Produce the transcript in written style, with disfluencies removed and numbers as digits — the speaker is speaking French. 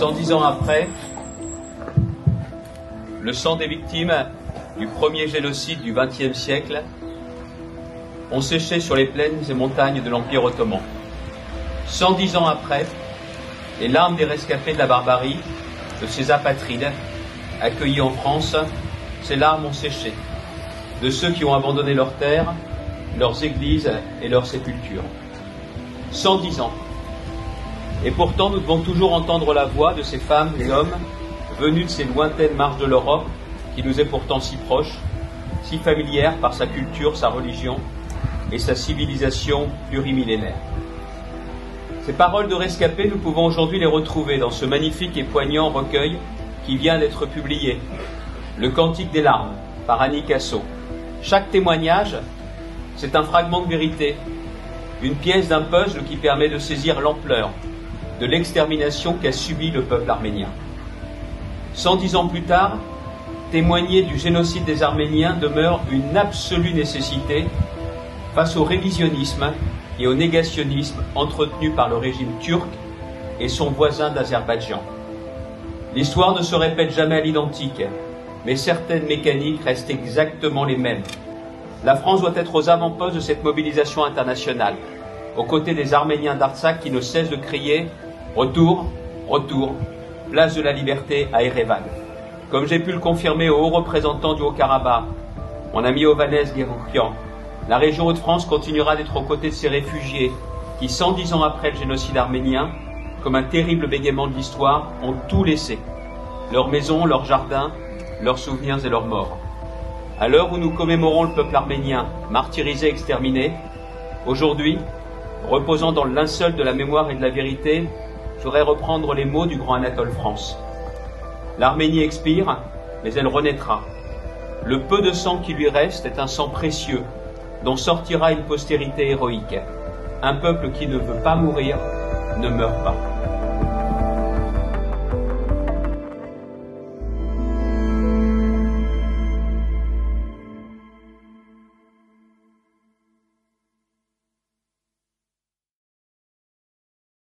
110 ans après, le sang des victimes du premier génocide du XXe siècle ont séché sur les plaines et montagnes de l'Empire ottoman. 110 ans après, les larmes des rescapés de la barbarie, de ces apatrides accueillis en France, ces larmes ont séché, de ceux qui ont abandonné leurs terres, leurs églises et leurs sépultures. 110 ans. Et pourtant, nous devons toujours entendre la voix de ces femmes et hommes venus de ces lointaines marges de l'Europe, qui nous est pourtant si proche, si familière par sa culture, sa religion et sa civilisation plurimillénaire. Ces paroles de rescapés, nous pouvons aujourd'hui les retrouver dans ce magnifique et poignant recueil qui vient d'être publié, Le Cantique des larmes, par Annie Cassot. Chaque témoignage, c'est un fragment de vérité, une pièce d'un puzzle qui permet de saisir l'ampleur de l'extermination qu'a subi le peuple arménien. 110 ans plus tard, témoigner du génocide des Arméniens demeure une absolue nécessité face au révisionnisme et au négationnisme entretenu par le régime turc et son voisin d'Azerbaïdjan. L'histoire ne se répète jamais à l'identique, mais certaines mécaniques restent exactement les mêmes. La France doit être aux avant-postes de cette mobilisation internationale, aux côtés des Arméniens d'Artsakh qui ne cessent de crier « Retour, retour, place de la liberté à Erevan ». Comme j'ai pu le confirmer au haut représentant du Haut-Karabakh, mon ami Ovanes Guéroukhian, la région Hauts-de-France continuera d'être aux côtés de ces réfugiés qui, 110 ans après le génocide arménien, comme un terrible bégaiement de l'histoire, ont tout laissé. Leurs maisons, leurs jardins, leurs souvenirs et leurs morts. À l'heure où nous commémorons le peuple arménien, martyrisé, exterminé, aujourd'hui, reposant dans le linceul de la mémoire et de la vérité, je voudrais reprendre les mots du grand Anatole France. L'Arménie expire, mais elle renaîtra. Le peu de sang qui lui reste est un sang précieux, dont sortira une postérité héroïque. Un peuple qui ne veut pas mourir ne meurt pas.